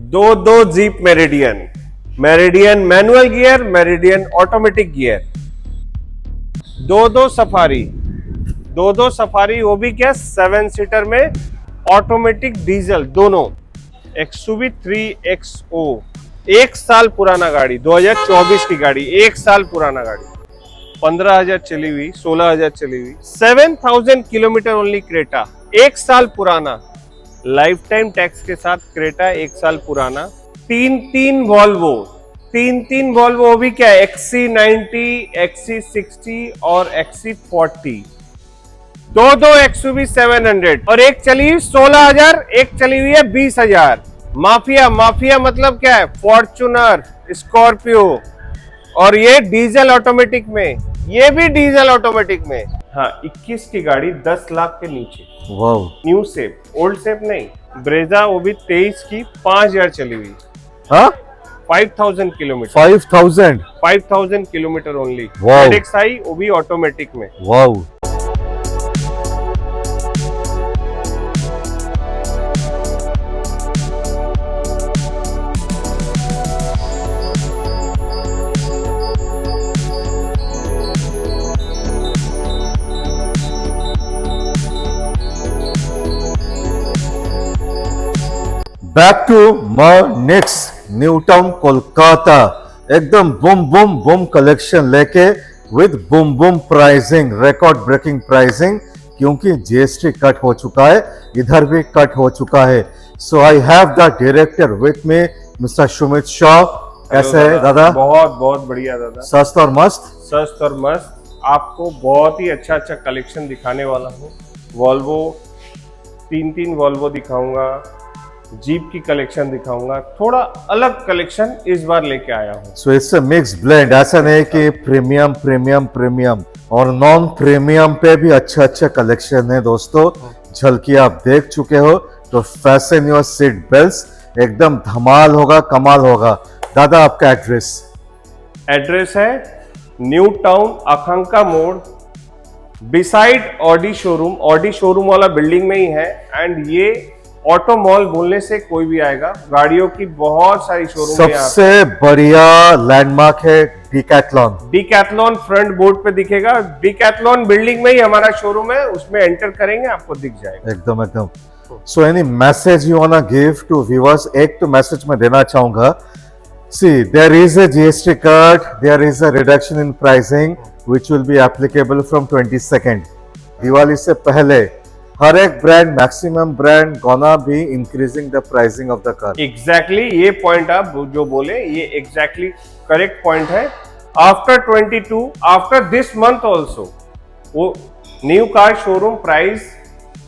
दो jeep meridian, meridian manual gear, meridian automatic gear, दो safari, वो भी क्या 7 सीटर में ऑटोमेटिक डीजल दोनों। एक्सयूवी 3XO, 1 साल पुराना गाड़ी, 2024 की गाड़ी, 1 साल पुराना गाड़ी, 15,000 चली हुई, 16,000 चली हुई, 7,000 किलोमीटर ओनली क्रेटा, 1 साल पुराना, लाइफ टाइम टैक्स के साथ क्रेटा 1 साल पुराना, तीन वॉल्वो, वो भी क्या है XC90, XC60 और XC40, दो एक्सयूवी 700 और एक चली हुई 16,000, एक चली हुई है 20,000। माफिया मतलब क्या है, फॉर्च्यूनर, स्कॉर्पियो, और ये डीजल ऑटोमेटिक में, ये भी डीजल ऑटोमेटिक में। हाँ, 21 की गाड़ी 10 लाख के नीचे, wow, new shape, old shape नहीं। ब्रेजा, वो भी 23 की 5,000 चली हुई, हाँ 5,000 kilometre, 5,000 kilometre only. Wow. ZXi, वो भी ऑटोमेटिक में। Wow. Back to Marnex New Town Kolkata, एकदम बूम बूम कलेक्शन लेके with boom pricing, record breaking pricing, क्योंकि जीएसटी कट हो चुका है, इधर भी कट हो चुका है। So I have the director with me, mister Sumit Shah. कैसे है दादा? बहुत बढ़िया दादा, सस्त और मस्त। आपको बहुत ही अच्छा कलेक्शन दिखाने वाला हूँ। वॉल्वो, तीन वॉल्वो दिखाऊंगा, जीप की कलेक्शन दिखाऊंगा, थोड़ा अलग कलेक्शन इस बार लेके आया हूँ। So it's a mix blend, ऐसा नहीं कि प्रीमियम और नॉन प्रीमियम पे भी अच्छा कलेक्शन है दोस्तों। झलकी आप देख चुके हो, तो फैशन योर सीट बेल्ट्स, एकदम धमाल होगा, कमाल होगा। दादा आपका एड्रेस है न्यू टाउन आकांक्षा मोड़, बिसाइड ऑडी शोरूम वाला बिल्डिंग में ही है। एंड ये ऑटो मॉल बोलने से कोई भी आएगा, गाड़ियों की बहुत सारी शोरूम है। सबसे बढ़िया लैंडमार्क है डिकैथलॉन फ्रंट बोर्ड पे दिखेगा। डिकैथलॉन बिल्डिंग में ही हमारा शोरूम है, उसमें एंटर करेंगे आपको दिख जाएगा। एकदम। So any message you wanna give to viewers? एक तो मैसेज मैं देना चाहूंगा, see there is a GST cut, there is a reduction in pricing which will be applicable from 22nd। Diwali से पहले हर एक brand, maximum brand gonna be increasing the pricing of the car. Exactly, ये point आप जो बोले ये exactly correct point है। After 22, after this month also, वो new car showroom price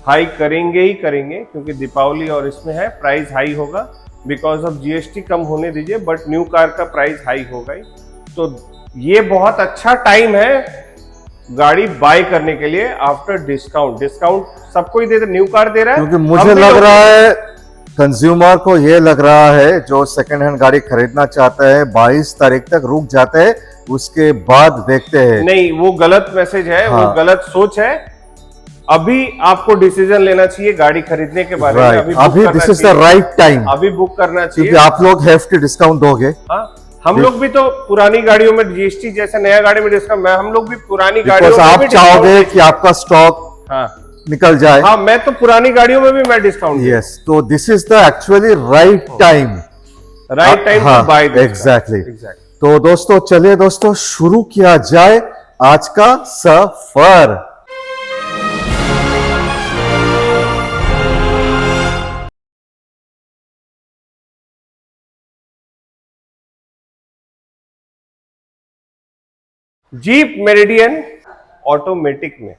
high करेंगे, क्योंकि दीपावली और इसमें है, प्राइस हाई होगा बिकॉज ऑफ जीएसटी। कम होने दीजिए, बट न्यू कार का प्राइस हाई होगा ही। तो ये बहुत अच्छा टाइम है गाड़ी बाय करने के लिए। आफ्टर डिस्काउंट सबको ही दे न्यू कार दे रहा है, क्योंकि मुझे लग रहा है कंज्यूमर को ये लग रहा है, जो सेकंड हैंड गाड़ी खरीदना चाहता है 22 तारीख तक रुक जाते हैं, उसके बाद देखते हैं। नहीं, वो गलत मैसेज है। हाँ। वो गलत सोच है। अभी आपको डिसीजन लेना चाहिए गाड़ी खरीदने के बारे में। अभी this is the right time, अभी बुक करना चाहिए, क्योंकि आप लोग हेफ्टी डिस्काउंट दोगे। हाँ, हम लोग भी तो पुरानी गाड़ियों में जीएसटी जैसे नया गाड़ी में डिस्काउंट, हम लोग भी पुरानी गाड़ियों में आप चाहोगे कि आपका स्टॉक निकल जाए। हाँ, मैं तो पुरानी गाड़ियों में भी मैं डिस्काउंट। यस, तो this is the actually right time to buy. Exactly. तो दोस्तों चलिए दोस्तों शुरू किया जाए आज का सफर। जीप मेरिडियन ऑटोमेटिक में,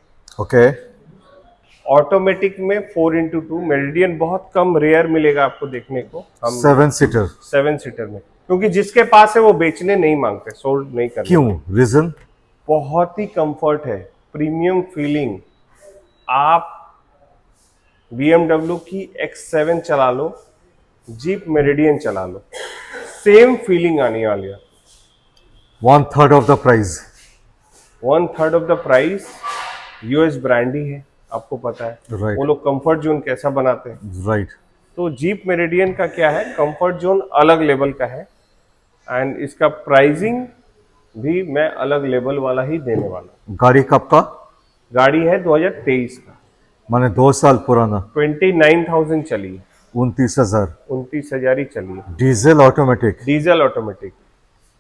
ऑटोमेटिक में 4x2 मेरिडियन बहुत कम, रेयर मिलेगा आपको देखने को। हम 7 सीटर में, क्योंकि जिसके पास है वो बेचने नहीं मांगते, सोल्ड नहीं करते। क्यों? रीजन बहुत ही कंफर्ट है, प्रीमियम फीलिंग। आप BMW की X7 चला लो, जीप मेरिडियन चला लो, सेम फीलिंग आने वाली है। 1/3 of the price, 1/3 of the price. US brand ही है, आपको पता है। Right. वो लोग कंफर्ट जोन कैसा बनाते हैं। राइट। तो जीप मेरिडियन का क्या है, कंफर्ट जोन अलग लेवल का है एंड इसका प्राइसिंग भी मैं अलग लेवल वाला ही देने वाला हूँ। गाड़ी कब का? गाड़ी है 2023 का, माने 2 साल पुराना। 29,000 चली है, 29,000। 29,000 ही चली है। Diesel automatic. Diesel automatic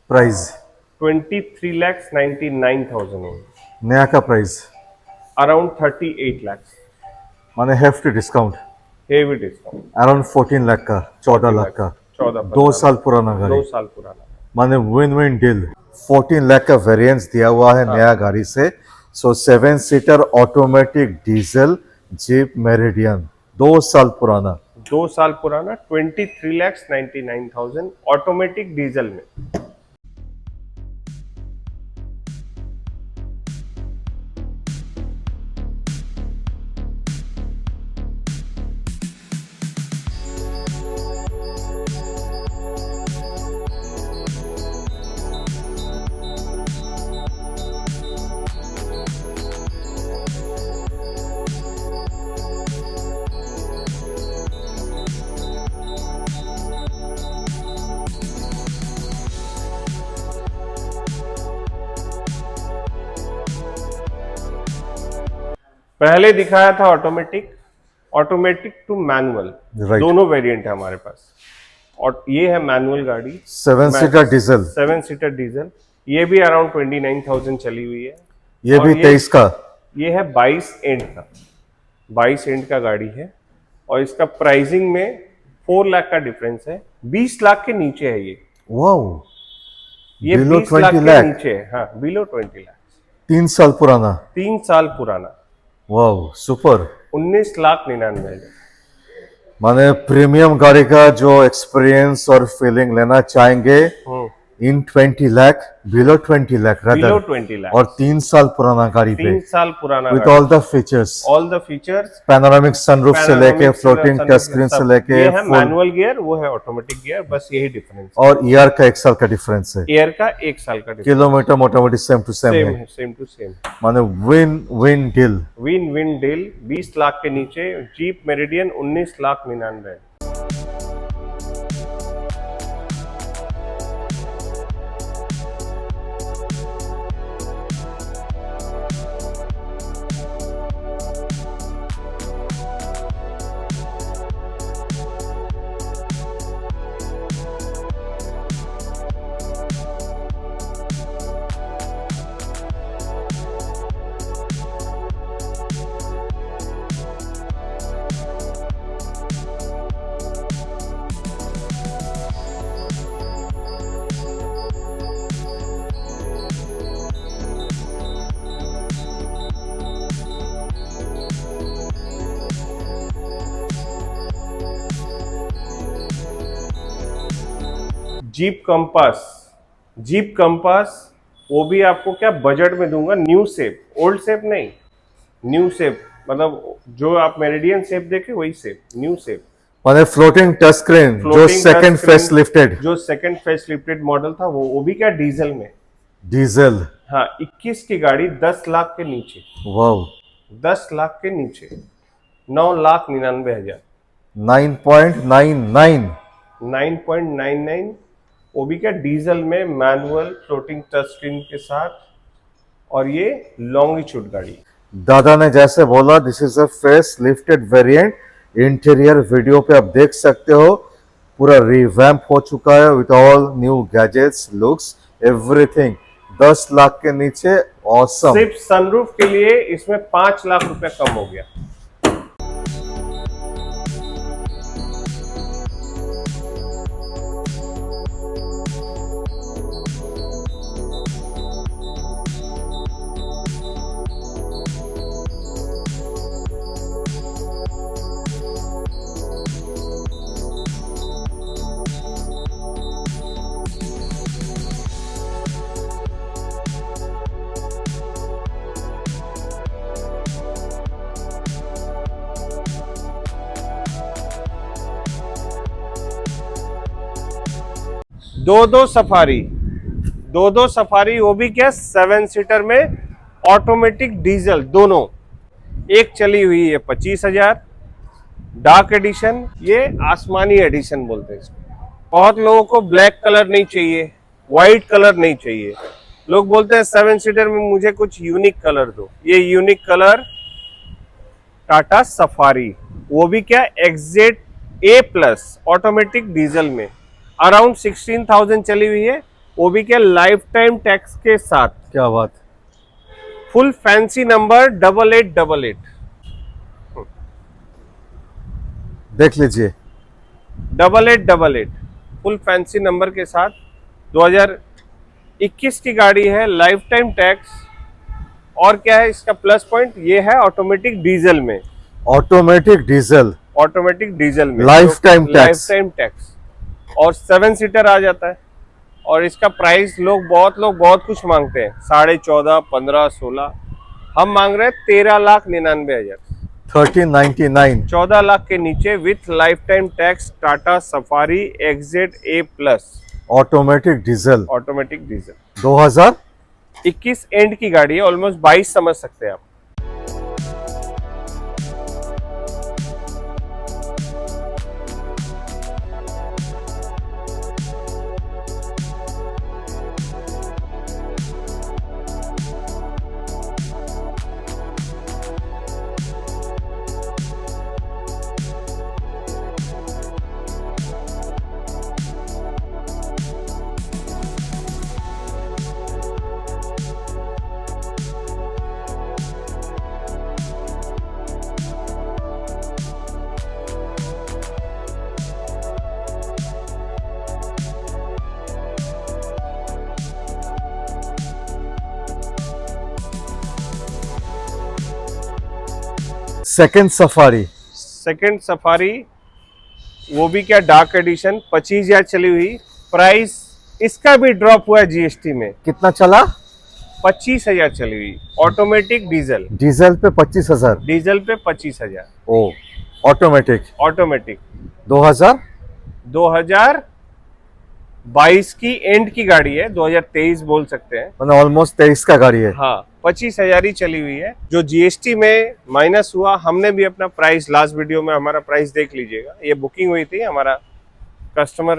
price 23,99,000 होगी, नया का प्राइस अराउंड 38 लाख, माने hefty discount heavy discount, around 14 lakh का, 14 लाख का। 14 2 साल पुराना 2 गाड़ी, साल पुराना। माने विन विन डील। 14 लाख का वेरिएंस दिया हुआ है नया गाड़ी से। सो 7 seater automatic diesel jeep meridian 2 साल पुराना। 2 साल पुराना, 23,99,000 ऑटोमेटिक डीजल में। पहले दिखाया था automatic, automatic to manual, Right. दोनों वेरिएंट है हमारे पास। और ये है मैनुअल गाड़ी, 7 सीटर डीजल। 7 सीटर डीजल, ये भी अराउंड 29,000 चली हुई है। ये और भी 23 का। ये है 22 एंड का, 22 एंड का गाड़ी है और इसका प्राइसिंग में 4 लाख का डिफरेंस है, 20 लाख के नीचे है ये। वाओ, ये Below 20 लाख 20 के लाख। नीचे है, हाँ, बिलो 20 लाख, 3 साल पुराना। 3 साल पुराना, वाओ सुपर। 19,99,000। माने प्रीमियम गाड़ी का जो एक्सपीरियंस और फीलिंग लेना चाहेंगे इन 20 lakh, below 20 lakh below rather, 20 lakh, और 3 साल पुराना गाड़ी पे 3 साल पुराना विद गाड़ी, all the features, all the features, panoramic sunroof से लेके फ्लोटिंग sunroof, टच स्क्रीन से सब। लेके ये है full, मैनुअल गियर, वो है ऑटोमेटिक गियर, बस यही डिफरेंस। और ईयर का 1 साल का डिफरेंस है। एयर का 1 साल का डिफरेंस, किलोमीटर मोटामोटी सेम टू सेम सेम है। है, सेम टू सेम। माने win win deal. Win win deal, 20 lakh के नीचे jeep meridian 19,99,000। Jeep compass, jeep compass, वो भी आपको क्या बजट में दूंगा, न्यू शेप, ओल्ड शेप नहीं, न्यू शेप, मतलब जो आप मेरिडियन शेप देखे वही शेप, न्यू शेप। माने फ्लोटिंग टच स्क्रीन जो Floating second touch face screen, lifted जो सेकंड फेस लिफ्टेड मॉडल था वो भी क्या डीजल में। डीजल। हाँ, 21 की गाड़ी 10 लाख के नीचे, वाओ, 10 लाख के नीचे, 9,99,000, 9.99। 9.99, वो भी क्या डीजल में, मैनुअल फ्लोटिंग टच स्क्रीन के साथ, और ये लॉन्गिट्यूड गाड़ी। दादा ने जैसे बोला this is a face lifted variant. Interior video पे आप देख सकते हो, पूरा रिवैम्प हो चुका है with all new gadgets, looks, everything. 10 lakh के नीचे, ऑसम। सिर्फ सनरूफ के लिए इसमें 5 लाख रुपए कम हो गया। दो सफारी, वो भी क्या 7 सीटर में ऑटोमेटिक डीजल दोनों। एक चली हुई है 25,000, डार्क एडिशन, ये आसमानी एडिशन बोलते हैं इसको। बहुत लोगों को ब्लैक कलर नहीं चाहिए, व्हाइट कलर नहीं चाहिए, लोग बोलते हैं 7 सीटर में मुझे कुछ यूनिक कलर दो। ये यूनिक कलर टाटा सफारी, वो भी क्या एक्जेट A+ ऑटोमेटिक डीजल में, अराउंड 16,000 चली हुई है, वो भी क्या लाइफ टाइम टैक्स के साथ। क्या बात। फुल फैंसी नंबर 8888, देख लीजिए 8888 फुल फैंसी नंबर के साथ, 2021 की गाड़ी है, लाइफ टाइम टैक्स। और क्या है इसका प्लस पॉइंट, ये है ऑटोमेटिक डीजल में, ऑटोमेटिक डीजल, ऑटोमेटिक डीजल में लाइफ टाइम टैक्स, और 7 सीटर आ जाता है। और इसका प्राइस बहुत लोग बहुत कुछ मांगते हैं, 14.5, 15, 16, हम मांग रहे हैं 13,99,000, 1399। 14 लाख के नीचे with life time tax, Tata safari exact A+ automatic diesel, automatic diesel, 2021 and की गाड़ी है, ऑलमोस्ट 22 समझ सकते हैं आप। सेकंड सफारी, वो भी क्या डार्क एडिशन, 25,000 चली हुई, प्राइस इसका भी ड्रॉप हुआ है जीएसटी में। कितना चला? 25,000 चली हुई, ऑटोमेटिक डीजल, डीजल पे 25,000, डीजल पे 25,000, ओ ऑटोमेटिक 2022 की एंड की गाड़ी है, 2023 बोल सकते हैं, मतलब ऑलमोस्ट 23 का गाड़ी है। हाँ 25,000 ही चली हुई है, जो जीएसटी में माइनस हुआ। हमने भी अपना प्राइस लास्ट वीडियो में हमारा प्राइस देख लीजिएगा, ये बुकिंग हुई थी, हमारा कस्टमर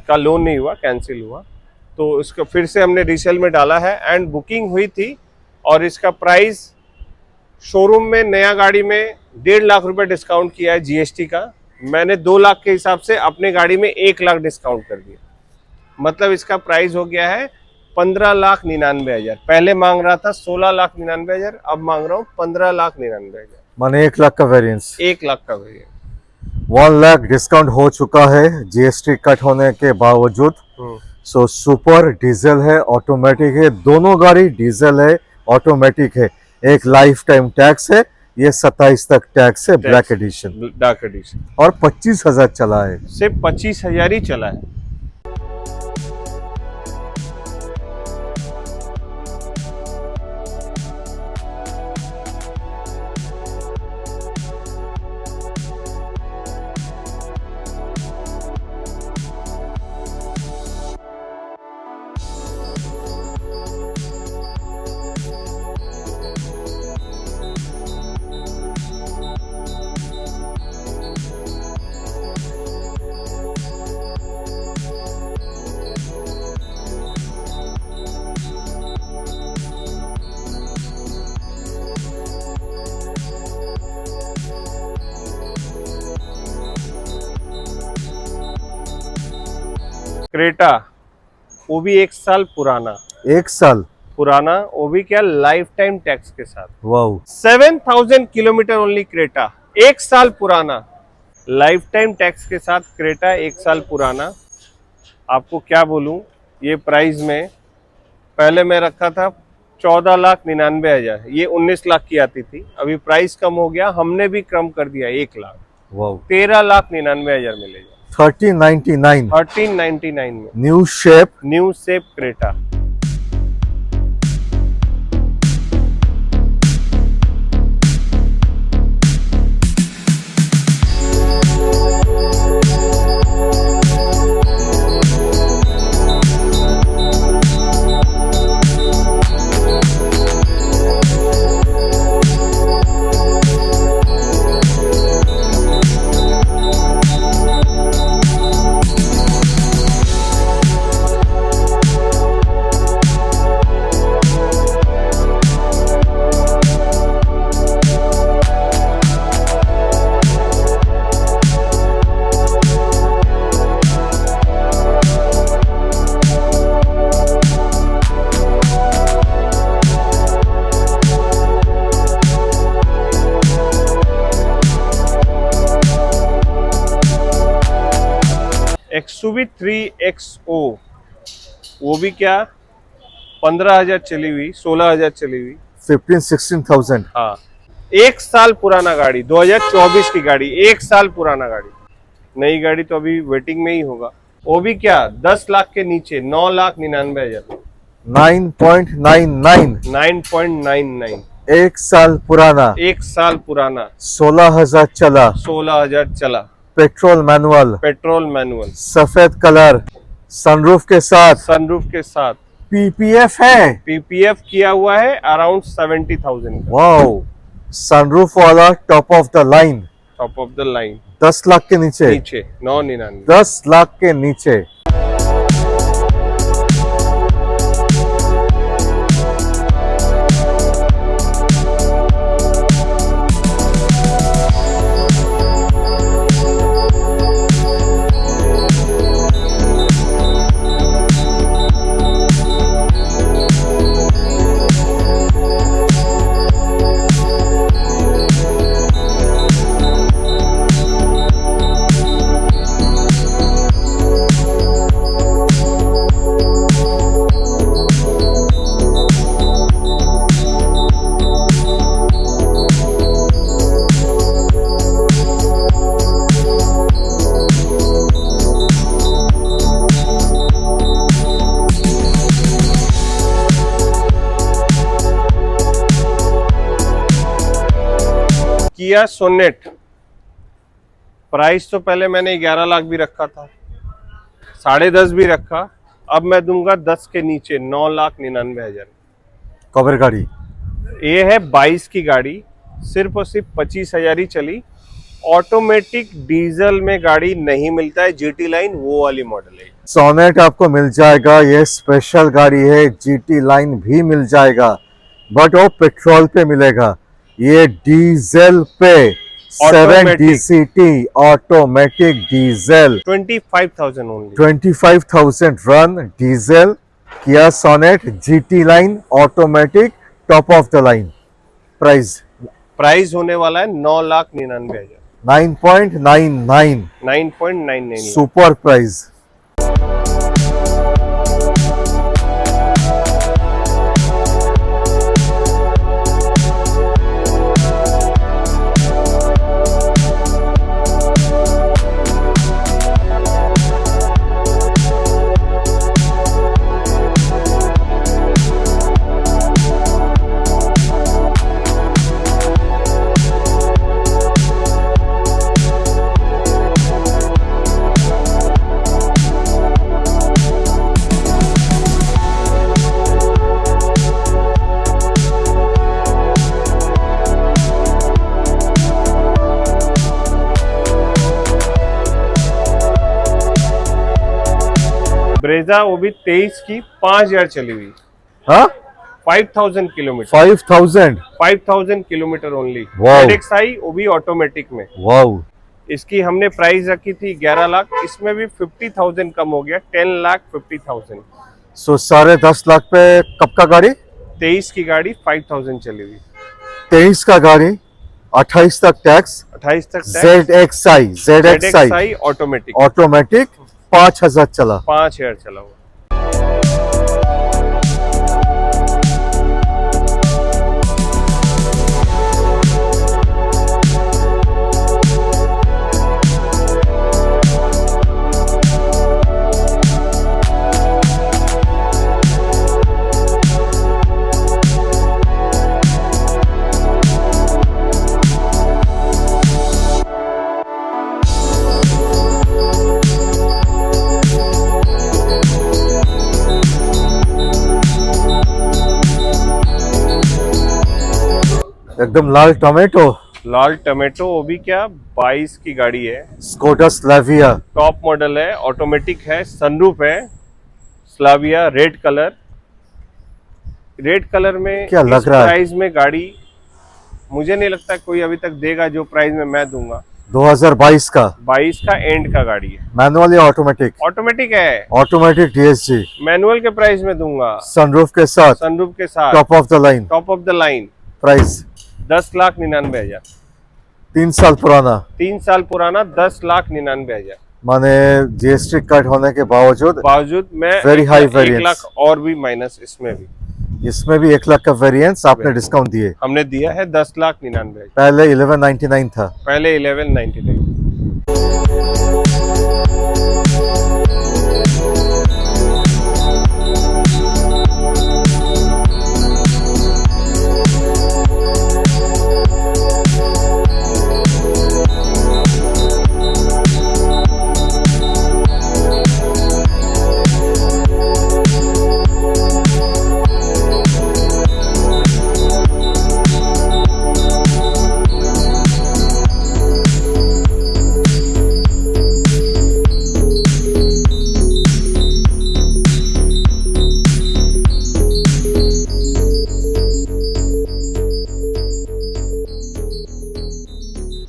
का लोन नहीं हुआ, कैंसिल हुआ, तो उसको फिर से हमने रीसेल में डाला है एंड बुकिंग हुई थी। और इसका प्राइस शोरूम में नया गाड़ी में 1.5 लाख रुपए डिस्काउंट किया है जीएसटी का, मैंने 2 लाख के हिसाब से अपने गाड़ी में 1 लाख डिस्काउंट कर दिया, मतलब इसका प्राइस हो गया है 15,99,000। पहले मांग रहा था 16,99,000, अब मांग रहा हूँ 15,99,000, माने 1 लाख का वेरिएंस, 1 लाख का वेरिएंट, 1 लाख डिस्काउंट हो चुका है जीएसटी कट होने के बावजूद। सो सुपर डीजल है, ऑटोमेटिक है, दोनों गाड़ी डीजल है, ऑटोमेटिक है, एक लाइफ टाइम टैक्स है, ये 27 तक टैक्स है, ब्लैक एडिशन, डार्क एडिशन, और 25,000 चला है, सिर्फ 25,000 ही चला है। क्रेटा, वो भी 1 साल पुराना, 1 साल पुराना, वो भी क्या लाइफ टाइम टैक्स के साथ, वाओ, 7,000 किलोमीटर ओनली क्रेटा, 1 साल पुराना, लाइफ टाइम टैक्स के साथ क्रेटा 1 साल पुराना। आपको क्या बोलूं, ये प्राइस में पहले मैं रखा था 14,99,000, ये 19 लाख की आती थी, अभी प्राइस कम हो गया, हमने भी कम कर दिया 1 लाख, वाओ, 13,99,000 मिलेगा, 1399 में, न्यू शेप क्रेटा। वो भी 3XO, वो भी क्या 15,000 चली हुई, 16,000 चली हुई। 15-16,000। हाँ, 1 साल पुराना गाड़ी, 2024 की गाड़ी, 1 साल पुराना गाड़ी। नई गाड़ी तो अभी वेटिंग में ही होगा। वो भी क्या 10 लाख के नीचे, 9,99,000, 9.99, 9.99। 1 साल पुराना, 1 साल पुराना, 16,000 चला, 16,000 चला, पेट्रोल मैनुअल, पेट्रोल मैनुअल, सफेद कलर, सनरूफ के साथ, सनरूफ के साथ, पीपीएफ है। पीपीएफ किया हुआ है अराउंड 70,000 का, वाओ, सनरूफ वाला top of the line, top of the line, 10 lakh के नीचे, नीचे 999। 10 लाख के नीचे। किया सोनेट, प्राइस तो पहले मैंने 11 लाख भी रखा था, 10.5 भी रखा, अब मैं दूंगा 10 के नीचे, 9,99,000। कवर गाड़ी, ये है 22 की गाड़ी, सिर्फ और सिर्फ 25,000 ही चली। ऑटोमेटिक डीजल में गाड़ी नहीं मिलता है, जीटी लाइन वो वाली मॉडल है। सोनेट आपको मिल जाएगा, ये स्पेशल गाड़ी है। जीटी लाइन भी मिल जाएगा, बट वो पेट्रोल पे मिलेगा, ये डीजल पे। 7 DCT automatic diesel, 25,000 only, 25,000 run diesel, Kia Sonet, GT line automatic, top of the line. Price होने वाला है 9,99,000, 9.99, 9.99। Super price. ब्रेजा, वो भी 23 की, 5,000 चली हुई, हाँ, 5,000 kilometre, 5,000। 5,000 kilometre only. Wow. ZXi, वो भी ऑटोमेटिक में। वाओ, इसकी हमने प्राइस रखी थी 11 लाख, इसमें भी 50,000 कम हो गया, 10,50,000। सो 10.5 लाख पे कब का गाड़ी? 23 की गाड़ी, 5,000 चली हुई, 23 का गाड़ी, 28 तक टैक्स, 28 तक ZXi ZXi ऑटोमेटिक, ऑटोमेटिक, 5,000 चला। 5,000 चला हुआ। एकदम लाल टोमेटो, लाल टमेटो, वो भी क्या 22 की गाड़ी है, स्कोडा स्लाविया, टॉप मॉडल है, ऑटोमेटिक है, सनरूफ है, Slavia, red colour. Red colour में क्या लग रहा है? प्राइस में गाड़ी मुझे नहीं लगता कोई अभी तक देगा जो प्राइस में मैं दूंगा। 2022 का, 22 का एंड का गाड़ी है, मैनुअल या ऑटोमेटिक? ऑटोमेटिक है, ऑटोमेटिक DSG, मैनुअल के प्राइस में दूंगा, सनरूफ के साथ, सनरूफ के साथ, top of the line. Top of the line. Price 10,99,000, 3 साल पुराना, 3 साल पुराना, 10,99,000। माने जीएसटी कट होने के बावजूद मैं Very high 1 variance. लाख और भी माइनस इसमें भी इसमें भी 1 लाख का वेरिएंस आपने डिस्काउंट दिए। हमने दिया है 10,99,000, पहले 1199 था। पहले 1199।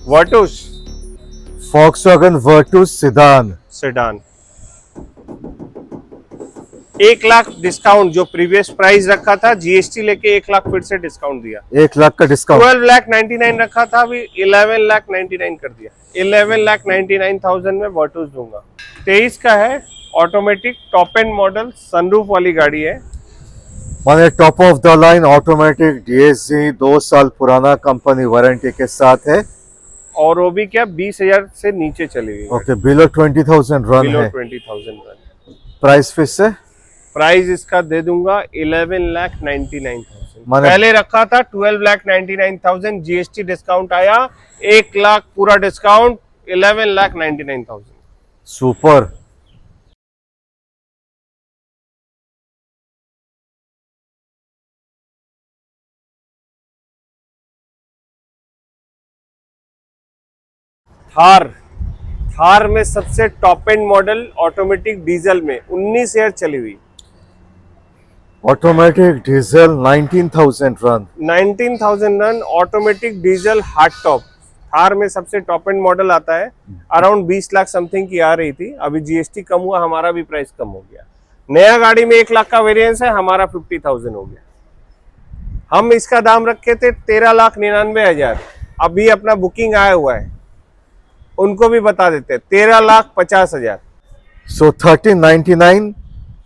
Virtus Volkswagen Virtus Sedan, sedan 1 lakh discount, जो प्रीवियस प्राइस रखा था जीएसटी लेके 1 लाख फिर से डिस्काउंट दिया। 1 लाख का डिस्काउंट। 12,99,000 रखा था, अभी 11,99,000 कर दिया। 11,99,000 में वर्टूस दूंगा। 23 का है, automatic top and model, sunroof वाली गाड़ी है। माने top of the line automatic DSG, 2 साल पुराना, कंपनी वारंटी के साथ है। और वो भी क्या 20,000 से नीचे चली हुई है। ओके, बिलो 20,000 रन बिलो है। 20,000 रन। प्राइस फिर से प्राइस इसका दे दूंगा 11,99,000। माने- पहले रखा था 12,99,000, जीएसटी डिस्काउंट आया 1 लाख पूरा डिस्काउंट 11,99,000। सुपर। थार में सबसे top and model automatic diesel में 19,000 चली हुई। Automatic diesel 19,000 run. 19,000 run, automatic diesel hard top. Thar में सबसे टॉप एंड मॉडल आता है, अराउंड 20 लाख समथिंग की आ रही थी। अभी जीएसटी कम हुआ, हमारा भी प्राइस कम हो गया। नया गाड़ी में 1 लाख का वेरिएंस है, हमारा 50,000 हो गया। हम इसका दाम रखे थे 13,99,000, अभी अपना बुकिंग आया हुआ है, उनको भी बता देते हैं 13,50,000। सो 1399,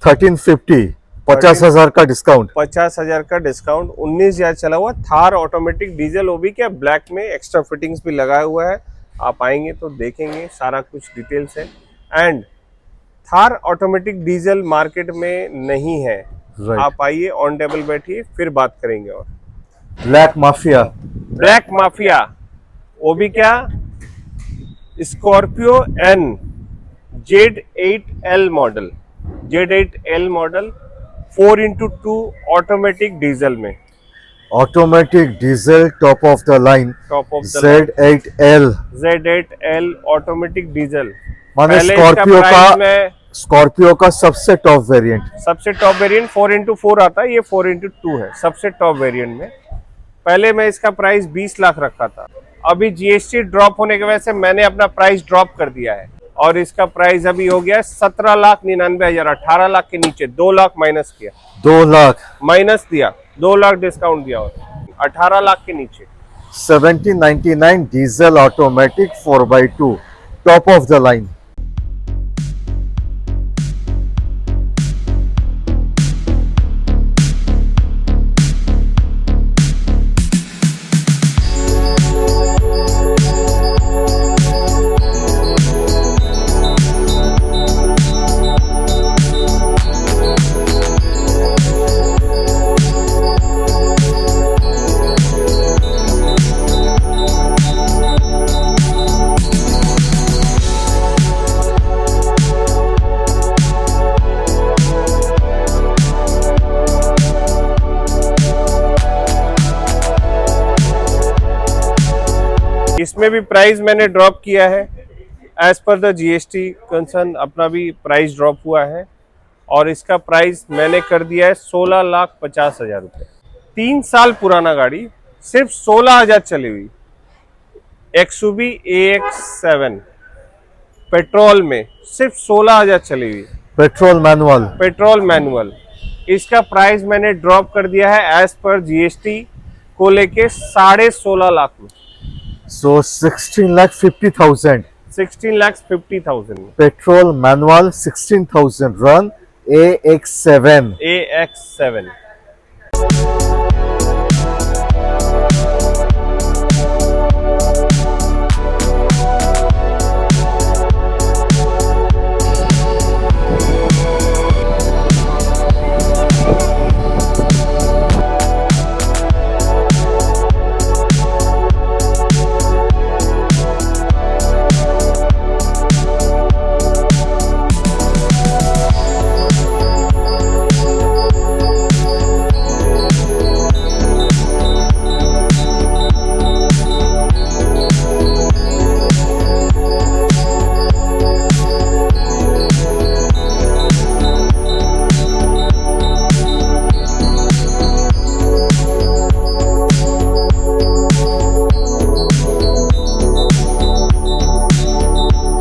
1350, 50,000 का डिस्काउंट। 50,000 का डिस्काउंट, 19,000 चला हुआ। थार ऑटोमेटिक डीजल, वो भी क्या ब्लैक में, एक्स्ट्रा फिटिंग्स भी लगाया हुआ है। आप आएंगे तो देखेंगे, सारा कुछ डिटेल्स है। And Thar automatic diesel market में नहीं है। Right. आप आइए, ऑन टेबल बैठिए, फिर बात करेंगे। और ब्लैक माफिया। ब्लैक माफिया, वो भी क्या, Scorpio N Z8L model, Z8L model 4x2 automatic diesel में। Automatic diesel top of the line, top of the Z8L। Z8L automatic diesel. माने पहले इसका स्कॉर्पियो प्राइस में स्कॉर्पियो का सबसे टॉप वेरिएंट। सबसे टॉप वेरिएंट 4x4 आता है, ये 4x2 है सबसे टॉप वेरिएंट में। पहले मैं इसका प्राइस 20 लाख रखा था, अभी जीएसटी ड्रॉप होने की वजह से मैंने अपना प्राइस ड्रॉप कर दिया है और इसका प्राइस अभी हो गया 17,99,000। 18 लाख के नीचे 2 लाख माइनस किया, 2 लाख माइनस दिया, 2 लाख डिस्काउंट दिया और 18 लाख के नीचे। 1799 diesel automatic 4x2 top of the line. इसमें भी प्राइस मैंने ड्रॉप किया है, as per the GST concern अपना भी प्राइस ड्रॉप हुआ है और इसका प्राइस मैंने कर दिया है 16,50,000 रुपये। 3 साल पुराना गाड़ी, सिर्फ 16,000 चली हुई। XUV AX7 पेट्रोल में सिर्फ 16,000 चली हुई, पेट्रोल मैनुअल। Petrol manual. इसका प्राइस मैंने ड्रॉप कर दिया है एज पर जीएसटी को लेके 16.5 लाख में। सो 16,50,000। 16,50,000 में petrol manual 16,000 run AX7। AX7।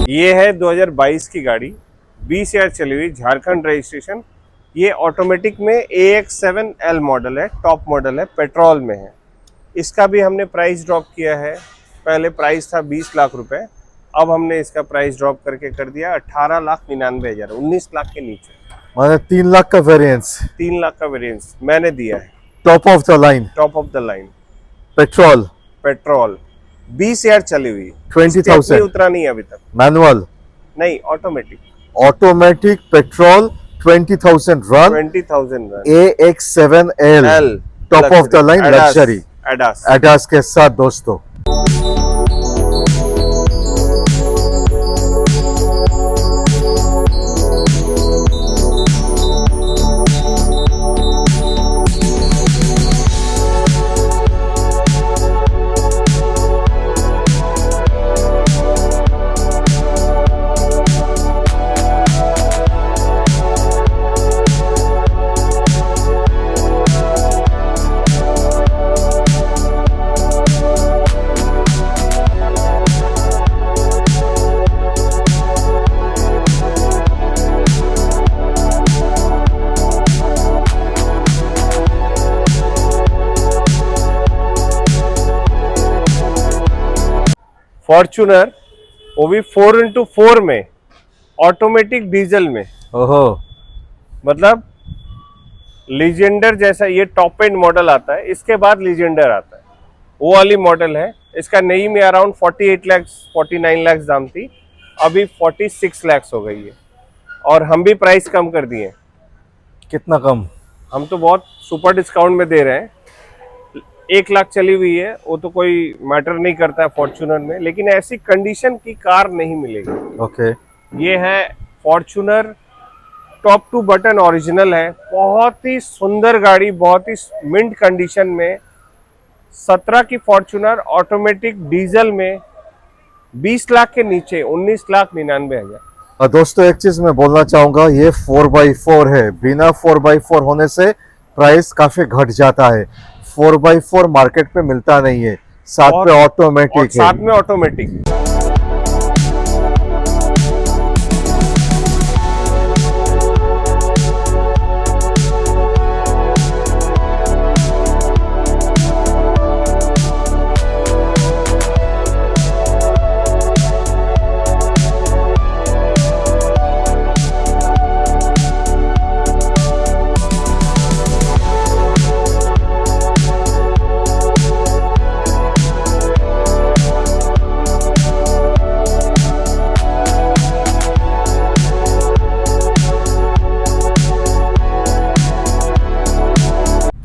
ये है 2022 की गाड़ी, 20,000 चली हुई, झारखंड रजिस्ट्रेशन। ये ऑटोमेटिक में AX7L मॉडल है, टॉप मॉडल है, पेट्रोल में है। इसका भी हमने प्राइस ड्रॉप किया है। पहले प्राइस था 20 लाख रुपए, अब हमने इसका प्राइस ड्रॉप करके कर दिया 18,99,000, 19 लाख के नीचे। माने 3 लाख का वेरिएंस, 3 लाख का वेरिएंस मैंने दिया है। Top of the line, top of the line petrol, petrol, 20,000 चली हुई, 20,000 स्टेपनी उतरा नहीं अभी तक, मैनुअल, नहीं automatic, automatic, petrol, 20,000 run 20,000 run, AX7L, top of the line luxury, ADAS. ADAS के साथ दोस्तों। फॉर्च्यूनर, वो भी 4x4 में, ऑटोमेटिक डीजल में, ओहो, मतलब लीजेंडर जैसा ये टॉप एंड मॉडल आता है, इसके बाद लीजेंडर आता है, वो वाली मॉडल है। इसका नई में अराउंड 48 लाख 49 लाख दाम थी, अभी 46 लाख हो गई है, और हम भी प्राइस कम कर दिए हैं। कितना कम? हम तो बहुत सुपर डिस्काउंट में दे रहे हैं। 1 लाख चली हुई है, वो तो कोई मैटर नहीं करता है फॉर्च्यूनर में, लेकिन ऐसी कंडीशन की कार नहीं मिलेगी। ओके, ये है Fortuner, top to button original है, बहुत ही सुंदर गाड़ी, बहुत ही मिंट कंडीशन में। 17 की फॉर्च्यूनर ऑटोमेटिक डीजल में 20 लाख के नीचे, 19,99,000। और दोस्तों एक चीज मैं बोलना चाहूंगा, ये 4x4 है, बिना 4x4 होने से प्राइस काफी घट जाता है। 4x4 मार्केट पे मिलता नहीं है, साथ और- में और ऑटोमेटिक है। साथ में ऑटोमेटिक।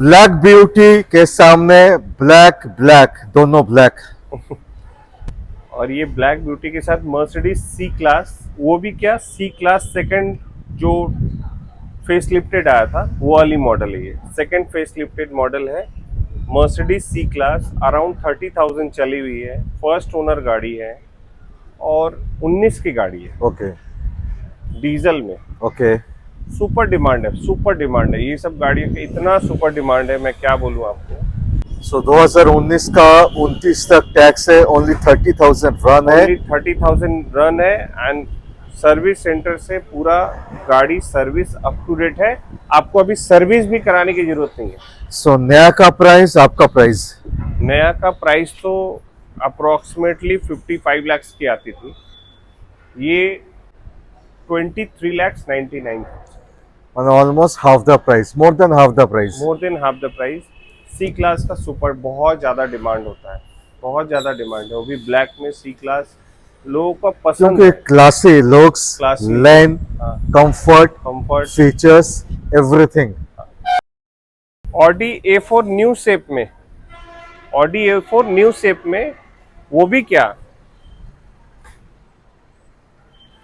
ब्लैक ब्यूटी के सामने ब्लैक ब्लैक, दोनों ब्लैक। और ये ब्लैक ब्यूटी के साथ मर्सिडीज सी क्लास, वो भी क्या सी क्लास सेकंड जो फेस लिफ्टेड आया था वो वाली मॉडल है। ये सेकंड फेस लिफ्टेड मॉडल है, मर्सिडीज सी क्लास, अराउंड 30,000 चली हुई है, फर्स्ट ओनर गाड़ी है और 19 की गाड़ी है, ओके डीजल में। ओके, सुपर डिमांड है, सुपर डिमांड है, ये सब गाड़ियों की इतना सुपर डिमांड है, मैं क्या बोलूँ आपको। सो 2019 का 29 तक टैक्स है, ओनली 30,000 रन है। 30,000 रन है एंड सर्विस सेंटर से पूरा गाड़ी सर्विस अप टू डेट है, आपको अभी सर्विस भी कराने की जरूरत नहीं है। सो नया का प्राइस, आपका प्राइस? नया का प्राइस तो अप्रोक्सीमेटली 55 लाख की आती थी, ये 23,99,000, and almost half the price, more than half the price. More than half the price. C class का सुपर बहुत ज़्यादा डिमांड होता है, बहुत ज़्यादा डिमांड है, वो भी ब्लैक में। सी क्लास लोगों को पसंद क्योंकि है। क्लासी लुक्स, Classy, लेन, हाँ, comfort, comfort. Features, everything. Audi A4 new shape में, ऑडी A4 न्यू शेप में, वो भी क्या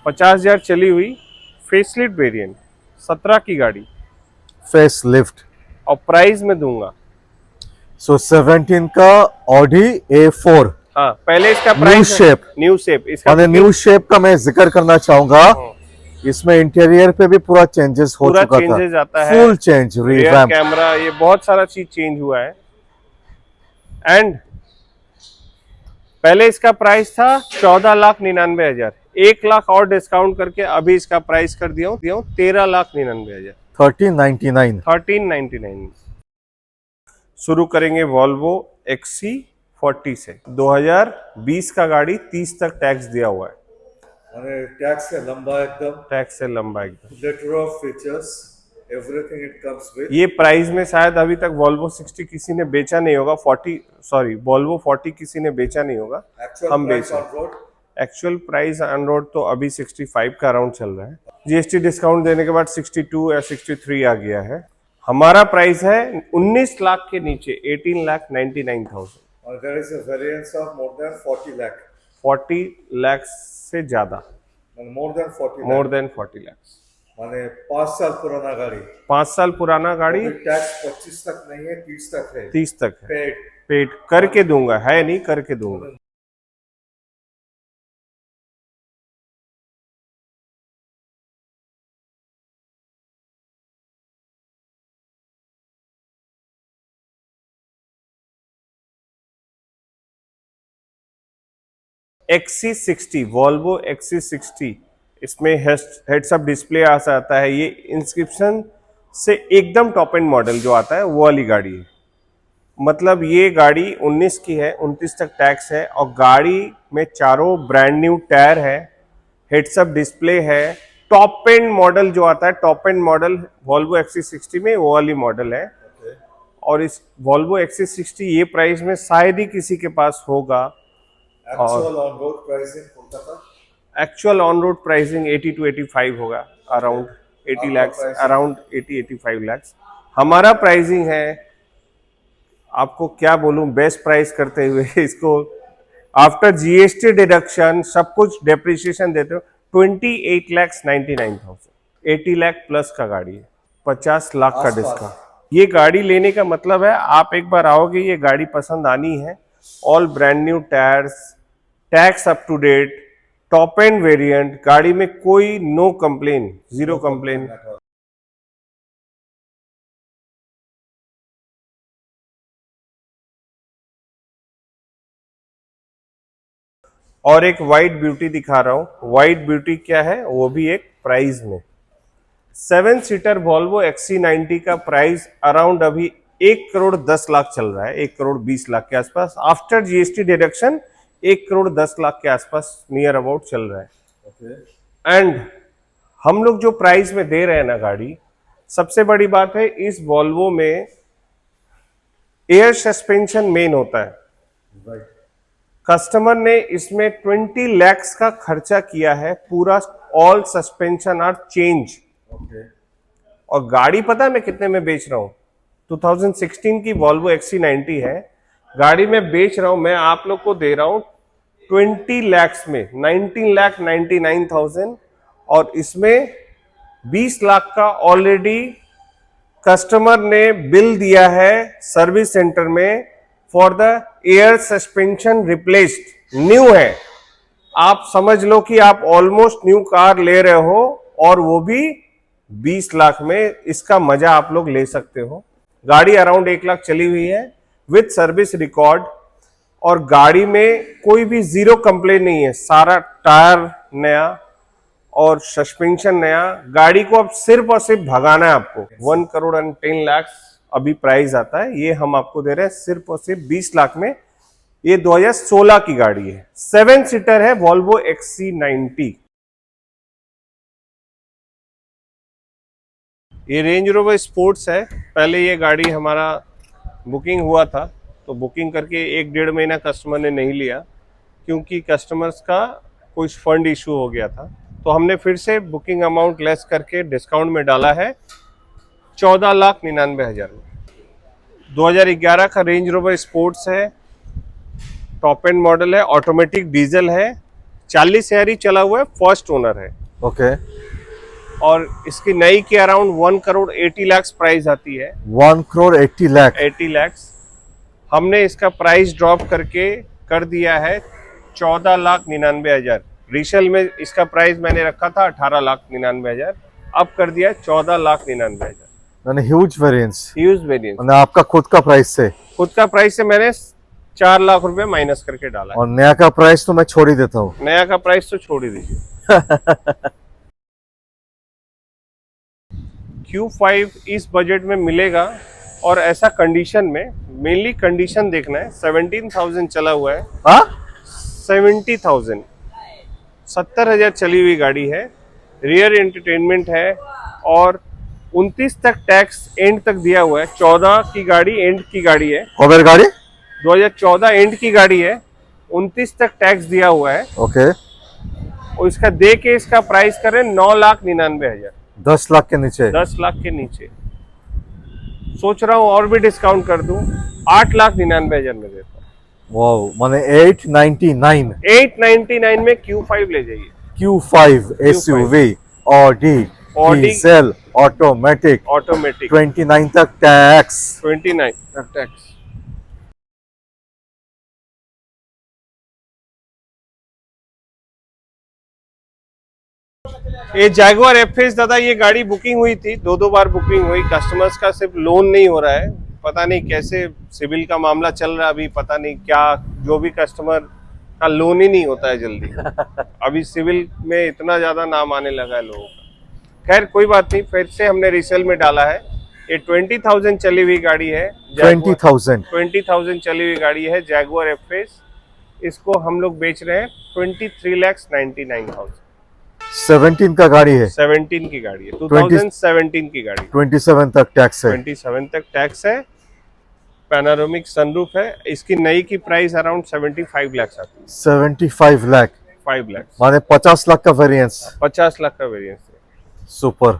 50,000 चली हुई फेसलिफ्ट वेरिएंट, 17 की गाड़ी, फेस लिफ्ट। और प्राइस में दूंगा। सो 17 का ऑडी A4 हाँ, पहले इसका new price shape. New shape इसका और न्यू शेप का मैं जिक्र करना चाहूंगा, इसमें इंटीरियर पे भी पूरा चेंजेस हो पूरा चुका था, चेंजेस आता है, full change, rear revamp. Camera, ये बहुत सारा चीज चेंज हुआ है। एंड पहले इसका प्राइस था 14,99,000, 1 लाख और डिस्काउंट करके अभी इसका प्राइस कर दिया हूँ 13,99,000, 1399। 1399। शुरू करेंगे वॉल्वो XC40 से। 2020 का गाड़ी, 30 तक टैक्स दिया हुआ है, टैक्स से लंबा एकदम, टैक्स से लंबा एकदम। Letter of features, everything it comes with. ये प्राइस में शायद अभी तक वॉल्वो 60 किसी ने बेचा नहीं होगा, 40 सॉरी वॉल्वो 40 किसी ने बेचा नहीं होगा, हम बेचे। एक्चुअल प्राइस ऑन रोड तो अभी 65 का अराउंड चल रहा है, जीएसटी डिस्काउंट देने के बाद 62 या 63 आ गया है। हमारा प्राइस है 19 लाख के नीचे, 18,99,000, और there is a variance of more than 40 lakh, 40 lakh से ज्यादा, more than 40 more than 40 lakh. माने 5 साल पुराना गाड़ी, 5 साल पुराना गाड़ी, टैक्स 25 तक नहीं है, 30 तक है, 30 तक है, पेड। पेड करके दूंगा, है नहीं करके दूंगा। XC60, वॉल्वो XC60, इसमें हेड्स अप डिस्प्ले आ जाता है। ये इंस्क्रिप्शन से एकदम टॉप एंड मॉडल जो आता है वो वाली गाड़ी है। मतलब ये गाड़ी 19 की है, 29 तक टैक्स है, और गाड़ी में चारों ब्रांड न्यू टायर है, हेड्स अप डिस्प्ले है, टॉप एंड मॉडल जो आता है, top and model Volvo XC60 में वो वाली मॉडल है। और इस वॉल्वो XC60 ये प्राइस में शायद ही किसी के पास होगा। Actual on road pricing Kolkata, actual on road pricing 80 to 85 होगा, अराउंड 80 लाख, अराउंड 80-85 लाख। हमारा प्राइसिंग है, आपको क्या बोलूं, बेस्ट प्राइस करते हुए इसको आफ्टर जीएसटी डिडक्शन सब कुछ डेप्रिसिएशन देते हो 28,99,000, 80 लाख प्लस का गाड़ी है, 50 लाख का डिस्काउंट। ये गाड़ी लेने का मतलब है आप एक बार आओगे, ये गाड़ी पसंद आनी है। All brand new tyres, tax up to date, top end variant, गाड़ी में कोई नो कंप्लेन, जीरो कंप्लेन। और एक वाइट ब्यूटी दिखा रहा हूं। वाइट ब्यूटी क्या है, वो भी एक प्राइस में। 7 सीटर वॉल्वो XC90 का प्राइस अराउंड अभी 1,10,00,000 चल रहा है, 1,20,00,000 के आसपास, आफ्टर जीएसटी डिडक्शन 1,10,00,000 के आसपास नियर अबाउट चल रहा है। एंड हम लोग जो प्राइस में दे रहे हैं ना गाड़ी, सबसे बड़ी बात है इस वॉल्वो में एयर सस्पेंशन मेन होता है। कस्टमर ने इसमें 20 लाख का खर्चा किया है, पूरा ऑल सस्पेंशन आर चेंज। और गाड़ी पता है मैं कितने में बेच रहा हूं, 2016 की वॉल्वो XC90 है, गाड़ी में बेच रहा हूं, मैं आप लोग को दे रहा हूं 20 लाख में, 19,99,000, और इसमें 20 लाख का ऑलरेडी कस्टमर ने बिल दिया है सर्विस सेंटर में for the air suspension replaced, new है। आप समझ लो कि आप ऑलमोस्ट न्यू कार ले रहे हो, और वो भी 20 लाख में। इसका मजा आप लोग ले सकते हो। गाड़ी अराउंड 1 लाख चली हुई है विथ सर्विस रिकॉर्ड, और गाड़ी में कोई भी जीरो कंप्लेन नहीं है, सारा टायर नया और सस्पेंशन नया। गाड़ी को अब सिर्फ और सिर्फ भगाना है आपको। 1,10,00,000 अभी प्राइस आता है, ये हम आपको दे रहे हैं सिर्फ और सिर्फ 20 लाख में। ये 2016 की गाड़ी है, 7 सीटर है वॉल्वो XC90। ये रेंज रोवर स्पोर्ट्स है। पहले ये गाड़ी हमारा बुकिंग हुआ था, तो बुकिंग करके 1-1.5 महीना कस्टमर ने नहीं लिया, क्योंकि कस्टमर्स का कुछ फंड इशू हो गया था। तो हमने फिर से बुकिंग अमाउंट लेस करके डिस्काउंट में डाला है 14,99,000 में। 2011 का रेंज रोवर स्पोर्ट्स है, टॉप एंड मॉडल है, ऑटोमेटिक डीजल है, 40 हज़ार ही चला हुआ है, फर्स्ट ओनर है। ओके, और इसकी नई की अराउंड 1,80,00,000 प्राइस आती है। 1,80,00,000। 80 लाख। हमने इसका प्राइस ड्रॉप करके कर दिया है 14,99,000। रीसेल में इसका प्राइस मैंने रखा था 18,99,000, अब कर दिया 14,99,000। मैंने ह्यूज वेरिएंस, ह्यूज वेरिएंस। मैंने आपका खुद का प्राइस से, खुद का प्राइस से मैंने 4 लाख रुपए माइनस करके डाला है। और नया का प्राइस तो मैं छोड़ ही देता हूँ। नया का प्राइस तो छोड़ ही दीजिए। Q5 इस बजट में मिलेगा, और ऐसा कंडीशन में, मेनली कंडीशन देखना है। 17,000 चला हुआ है। हाँ, 70,000, 70,000 चली हुई गाड़ी है। रियर एंटरटेनमेंट है, और 29 तक टैक्स एंड तक दिया हुआ है। 14 की गाड़ी एंड की गाड़ी है, कौन गाड़ी? 2014 एंड की गाड़ी है। 29 तक टैक्स दिया हुआ है, ओके, और इसका दे के इसका प्राइस करें 9,99,000। 10 लाख के नीचे। 10 लाख के नीचे सोच रहा हूँ और भी डिस्काउंट कर दूं, 8,99,000 में देता हूँ। वाओ, माने 899। 899 में Q5 ले जाइए। Q5 SUV, Audi, diesel, automatic, automatic, 29 तक टैक्स। 29 तक टैक्स। ये जैगुआर एफ-फेस दादा, ये गाड़ी बुकिंग हुई थी, 2 बार बुकिंग हुई। कस्टमर्स का सिर्फ लोन नहीं हो रहा है, पता नहीं कैसे सिविल का मामला चल रहा है अभी, पता नहीं क्या, जो भी कस्टमर का लोन ही नहीं होता है जल्दी। अभी सिविल में इतना ज्यादा नाम आने लगा है लोगों का। खैर कोई बात नहीं, फिर से हमने रीसेल में डाला है। ये 20,000 चली हुई गाड़ी है। 20,000 चली हुई गाड़ी है, जैगुआर एफ-फेस। इसको हम लोग बेच रहे हैं 23,99,000। 17 का गाड़ी है, 17 की गाड़ी है, 2017 की गाड़ी। 27 तक टैक्स है। 27 तक टैक्स है, पैनारोमिक सनरूफ है। इसकी नई की प्राइस अराउंड 75 लाख आती है। 75 लाख, 5 लाख, माने 50 लाख का वेरिएंस। 50 लाख का वेरिएंस है। सुपर।